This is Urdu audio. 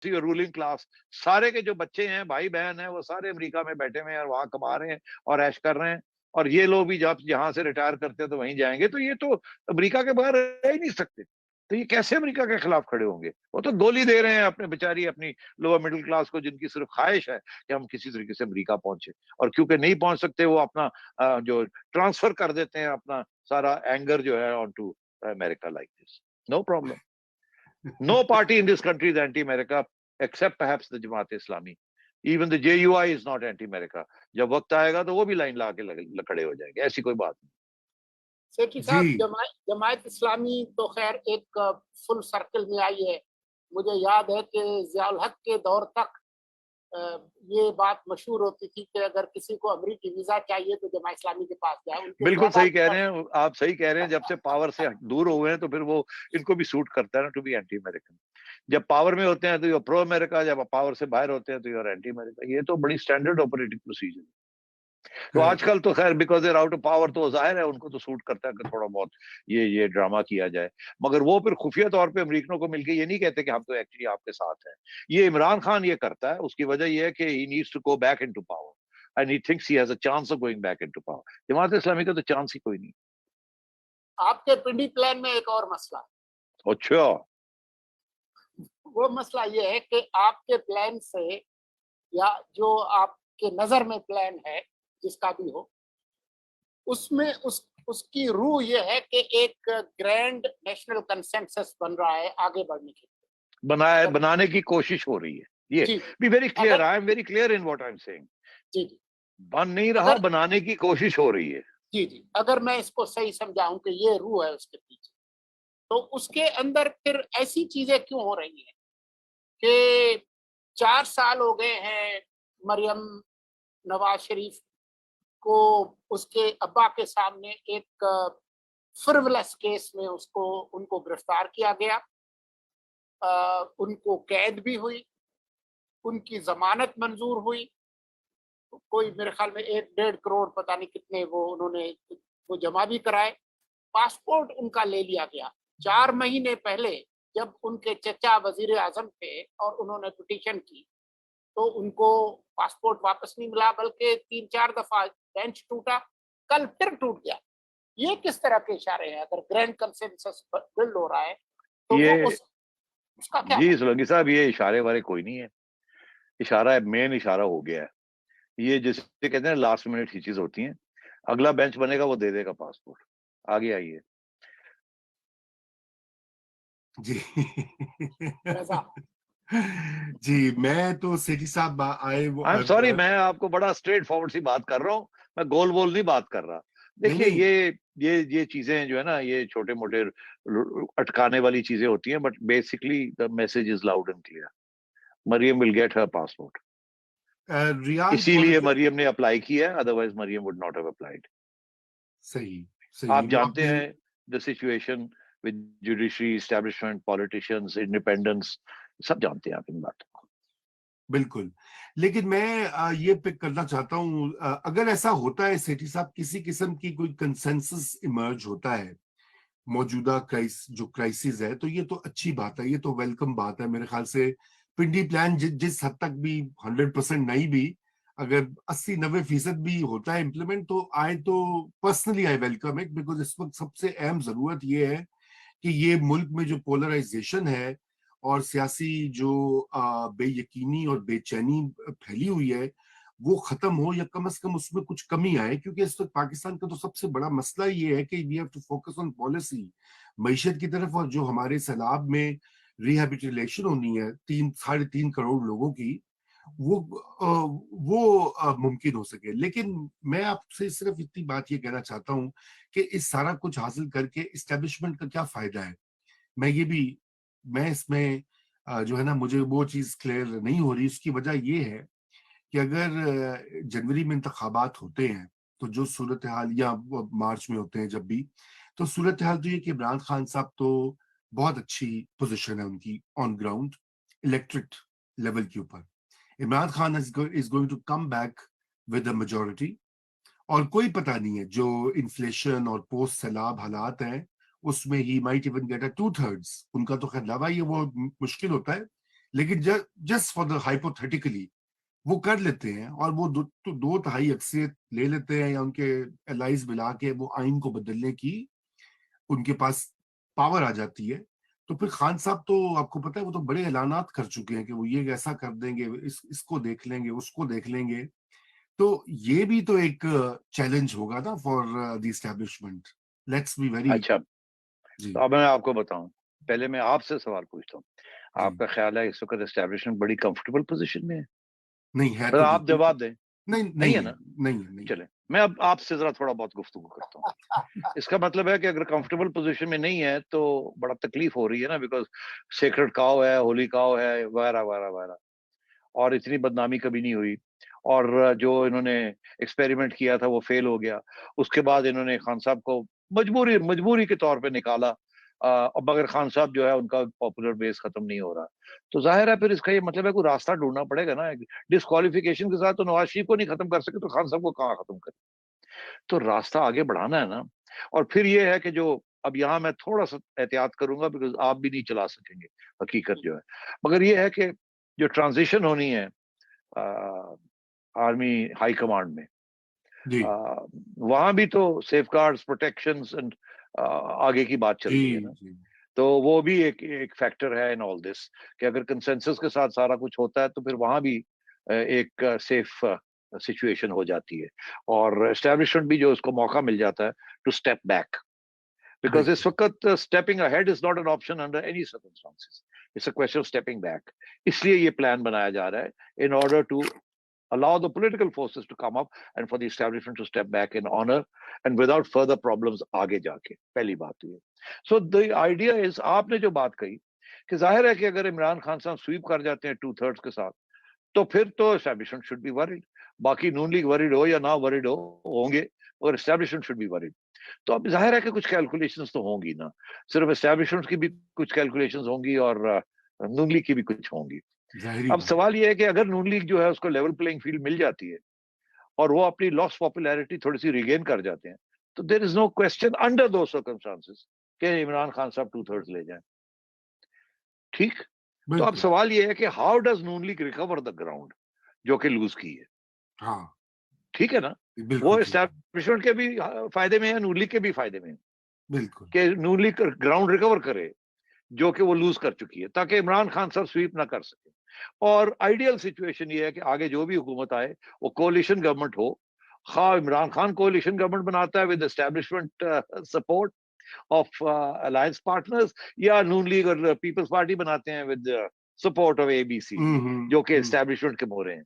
اور رولنگ کلاس سارے کے جو بچے ہیں بھائی بہن ہیں وہ سارے امریکہ میں بیٹھے ہوئے ہیں اور وہاں کما رہے ہیں اور ایش کر رہے ہیں, اور یہ لوگ بھی جب جہاں سے ریٹائر کرتے ہیں تو وہیں جائیں گے, تو یہ تو امریکہ کے بغیر رہ ہی نہیں سکتے. تو یہ کیسے امریکہ کے خلاف کھڑے ہوں گے؟ وہ تو گولی دے رہے ہیں اپنے بیچاری اپنی لوور مڈل کلاس کو, جن کی صرف خواہش ہے کہ ہم کسی طریقے سے امریکہ پہنچے, اور کیونکہ نہیں پہنچ سکتے وہ اپنا جو ٹرانسفر کر دیتے ہیں اپنا سارا اینگر جو ہے on to America like this. No problem. No party in this country is anti-America except perhaps the Jamaat Islami. Even the JUI is not anti-America. جب وقت آئے گا تو وہ بھی لائن لا کے کھڑے ہو جائیں گے, ایسی کوئی بات نہیں. سیٹھی صاحب, جماعت اسلامی تو خیر ایک فل سرکل میں آئی ہے. مجھے یاد ہے کہ ضیاء الحق کے دور تک یہ بات مشہور ہوتی تھی کہ اگر کسی کو امریکی ویزا چاہیے تو جماعت اسلامی کے پاس جائے. بالکل صحیح کہہ رہے ہیں آپ, صحیح کہہ رہے ہیں. جب سے پاور سے دور ہو گئے ہیں تو پھر وہ ان کو بھی سوٹ کرتا ہے نا ٹو بی اینٹی امریکن. جب پاور میں ہوتے ہیں تو یہ پرو امریکہ, جب پاور سے باہر ہوتے ہیں تو یہ اینٹی امریکہ. یہ تو بڑی اسٹینڈرڈ آپریٹنگ پروسیجر. تو آج کل تو خیر because there out of power تو ظاہر ہے ان کو تو سوٹ کرتا ہے کہ تھوڑا بہت یہ ڈرامہ کیا جائے, مگر وہ پھر خفیہ طور پہ امریکنوں کو مل کے یہ نہیں کہتے کہ ہم تو ایکچولی آپ کے ساتھ ہیں. یہ عمران خان یہ کرتا ہے, اس کی وجہ یہ ہے کہ he needs to go back into power and he thinks he has a chance of going back into power. Jamaat Islami کا تو چانس ہی کوئی نہیں. آپ کے پنڈی پلان میں ایک اور مسئلہ ہے. اچھا, وہ مسئلہ یہ ہے کہ آپ کے پلان سے یا جو آپ کے نظر میں پلان ہے جس کا بھی ہو, اس میں اس کی روح یہ ہے کہ ایک گرینڈ نیشنل کنسنسس بن رہا ہے آگے بڑھنے کے لیے, بنانے کی کوشش ہو رہی ہے. یہ be very clear, I am very clear in what I am saying. جی جی, بن نہیں رہا, بنانے کی کوشش ہو رہی ہے. جی جی, اگر میں اس کو صحیح سمجھاؤں کہ یہ روح ہے اس کے پیچھے, تو اس کے اندر پھر ایسی چیزیں کیوں ہو رہی ہیں کہ 4 سال ہو گئے ہیں مریم نواز شریف کو اس کے ابا کے سامنے ایک فرولس کیس میں ان کو گرفتار کیا گیا, ان کو قید بھی ہوئی, ان کی ضمانت منظور ہوئی, کوئی میرے خیال میں 1.5 کروڑ پتہ نہیں کتنے انہوں نے وہ جمع بھی کرائے. پاسپورٹ ان کا لے لیا گیا. 4 مہینے پہلے جب ان کے چچا وزیر اعظم تھے اور انہوں نے پٹیشن کی تو ان کو پاسپورٹ واپس نہیں ملا, بلکہ 3-4 دفعہ بینچ ٹوٹا, کل پھر ٹوٹ گیا. یہ کس طرح کے اشارے ہیں؟ اگر گرینڈ کنسنسس بلڈ ہو رہا ہے تو وہ اس کا کیا؟ جی سلنگی صاحب, یہ اشارے والے کوئی نہیں ہے. اشارہ مین اشارہ ہو گیا ہے. یہ جسے کہتے ہیں لاسٹ منٹ ہی چیز ہوتی ہیں. اگلا بینچ بنے گا وہ دے دے گا پاسپورٹ. آگے آئیے. جی جی, میں تو سیٹھی صاحب آئے وہ سوری, میں آپ کو بڑا اسٹریٹ فارورڈ سی بات کر رہا ہوں, میں گول بول نہیں بات کر رہا. دیکھیے یہ چیزیں جو ہے نا, یہ چھوٹے موٹے اٹکانے والی چیزیں ہوتی ہیں, but basically the message is loud and clear. Maryam will get her passport. اسی لیے مریم نے اپلائی کیا ہے, otherwise Maryam would not have applied. صحیح. آپ جانتے ہیں the situation with judiciary establishment, politicians, independence, سب جانتے ہیں آپ ان باتوں کو. بالکل. لیکن میں یہ پک کرنا چاہتا ہوں, اگر ایسا ہوتا ہے سیٹھی صاحب, کسی قسم کی کوئی کنسنسس ایمرج ہوتا ہے موجودہ جو کرائسس ہے, تو یہ تو اچھی بات ہے, یہ تو ویلکم بات ہے. میرے خیال سے پنڈی پلان جس حد تک بھی 100% نہیں بھی, اگر 80-90% بھی ہوتا ہے امپلیمنٹ, تو personally I welcome it, because اس وقت سب سے اہم ضرورت یہ ہے کہ یہ ملک میں جو پولرائزیشن ہے اور سیاسی جو بے یقینی اور بے چینی پھیلی ہوئی ہے وہ ختم ہو, یا کم از کم اس میں کچھ کمی آئے. کیونکہ اس وقت پاکستان کا تو سب سے بڑا مسئلہ یہ ہے کہ we have to focus on policy, معیشت کی طرف, اور جو ہمارے سیلاب میں ریہیبیٹیلیشن ہونی ہے 3.5 کروڑ لوگوں کی, وہ ممکن ہو سکے. لیکن میں آپ سے صرف اتنی بات یہ کہنا چاہتا ہوں کہ اس سارا کچھ حاصل کر کے اسٹیبلشمنٹ کا کیا فائدہ ہے. میں اس میں جو ہے نا, مجھے وہ چیز کلیئر نہیں ہو رہی. اس کی وجہ یہ ہے کہ اگر جنوری میں انتخابات ہوتے ہیں تو جو صورتحال, یا مارچ میں ہوتے ہیں جب بھی, تو صورتحال تو یہ کہ عمران خان صاحب تو بہت اچھی پوزیشن ہے ان کی آن گراؤنڈ الیکٹرک لیول کے اوپر. Imran Khan is going to come back with a majority, اور کوئی پتہ نہیں ہے جو انفلیشن اور پوسٹ سیلاب حالات ہیں اس میں ہی might even get a 2/3. ان کا تو خیر دعویٰ یہ وہ مشکل ہوتا ہے, لیکن جسٹ فار دا ہائپوتھیٹیکلی وہ کر لیتے ہیں اور وہ 2/3 اکثریت لے لیتے ہیں یا ان کے الائز ملا کے وہ آئین کو بدلنے کی ان کے پاس پاور آ جاتی ہے. تو پھر خان صاحب تو آپ کو پتا ہے وہ تو بڑے اعلانات کر چکے ہیں کہ وہ یہ ایسا کر دیں گے, اس کو دیکھ لیں گے, اس کو دیکھ لیں گے. تو یہ بھی تو ایک چیلنج ہوگا نا for the establishment. Let's be very. اچھا جی تو اب میں آپ کو بتاؤں, پہلے میں آپ سے سوال پوچھتا ہوں, آپ جی. کا خیال ہے اس وقت اسٹیبلشمنٹ بڑی کمفرٹیبل پوزیشن میں ہے؟ نہیں ہے پھر تو آپ بالکل جواب دیں. نہیں نہیں ہے نا, نہیں. چلیں میں اب آپ سے ذرا تھوڑا بہت گفتگو کرتا ہوں. اس کا مطلب ہے کہ اگر کمفرٹیبل پوزیشن میں نہیں ہے تو بڑا تکلیف ہو رہی ہے نا, بیکاز سیکرڈ کاؤ ہے, ہولی کاؤ ہے, وغیرہ وغیرہ وغیرہ, اور اتنی بدنامی کبھی نہیں ہوئی. اور جو انہوں نے ایکسپیریمنٹ کیا تھا وہ فیل ہو گیا. اس کے بعد انہوں نے خان صاحب کو مجبوری کے طور پہ نکالا, مگر خان صاحب جو ہے ان کا پاپولر بیس ختم نہیں ہو رہا. تو ظاہر ہے پھر اس کا یہ مطلب ہے کوئی راستہ ڈھونڈنا پڑے گا نا. ڈسکوالیفیکیشن کے ساتھ تو نواز شریف کو نہیں ختم کر سکے تو خان صاحب کو کہاں ختم کرے. تو راستہ آگے بڑھانا ہے نا. اور پھر یہ ہے کہ جو اب یہاں میں تھوڑا سا احتیاط کروں گا بیکاز آپ بھی نہیں چلا سکیں گے حقیقت جو ہے, مگر یہ ہے کہ جو ٹرانزیشن ہونی ہے آرمی ہائی کمانڈ میں, جی وہاں بھی تو سیف گارڈز, پروٹیکشنز اینڈ آگے کی بات چل رہی ہے نا. جی. تو وہ بھی ایک فیکٹر ہے ان آل دس کہ اگر کنسنسس کے ساتھ سارا کچھ ہوتا ہے تو پھر وہاں بھی ایک سیف سچویشن ہو جاتی ہے, اور اسٹیبلشمنٹ بھی جو اس کو موقع مل جاتا ہے ٹو اسٹیپ بیک, بیکاز اس وقت stepping ahead is not an option under any circumstances, it's a question of stepping back. اس لیے یہ پلان بنایا جا رہا ہے in order to allow the political forces to come up and for the establishment to step back in honor and without further problems آگے جا کے. پہلی بات یہ. So the idea is, آپ نے جو بات کہی کہ ظاہر ہے کہ اگر عمران خان صاحب سویپ کر جاتے ہیں 2/3 کے ساتھ تو پھر تو establishment should be worried. باقی نون لیگ ورڈ ہو یا نہ ورڈ ہوں گے, اور establishment should be worried. تو اب ظاہر ہے کہ کچھ کیلکولیشنز تو ہوں گی نا, صرف establishment کی بھی کچھ کیلکولیشنز ہوں گی اور نون لیگ کی بھی کچھ ہوں گی. اب سوال یہ ہے کہ اگر نون لیگ جو ہے اس کو لیول پلینگ فیلڈ مل جاتی ہے اور وہ اپنی لاس پاپولیرٹی تھوڑی سی ریگین کر جاتے ہیں تو دیر از نو کوسچن انڈر دوز سرکمسٹانسز کہ عمران خان صاحب 2/3 لے جائیں. ٹھیک. تو اب سوال یہ ہے کہ how does Noon League recover the ground جو کہ لوز کی ہے. ہاں ٹھیک ہے نا, وہ اسٹیبلشمنٹ کے بھی فائدے میں ہے, نون لیگ کے بھی فائدے میں ہے بالکل کہ نون لیگ گراؤنڈ ریکور کرے جو کہ وہ لوز کر چکی ہے, تاکہ عمران خان صاحب سویپ نہ کر سکے. اور آئیڈیل سچویشن یہ ہے کہ آگے جو بھی حکومت آئے وہ کولیشن گورنمنٹ ہو, خواہ عمران خان کولیشن گورنمنٹ بناتا ہے with establishment support of alliance partners, یا نون لیگ اور پیپلز پارٹی بناتے ہیں ود سپورٹ آف ABC جو کہ اسٹیبلشمنٹ کے مورے ہیں.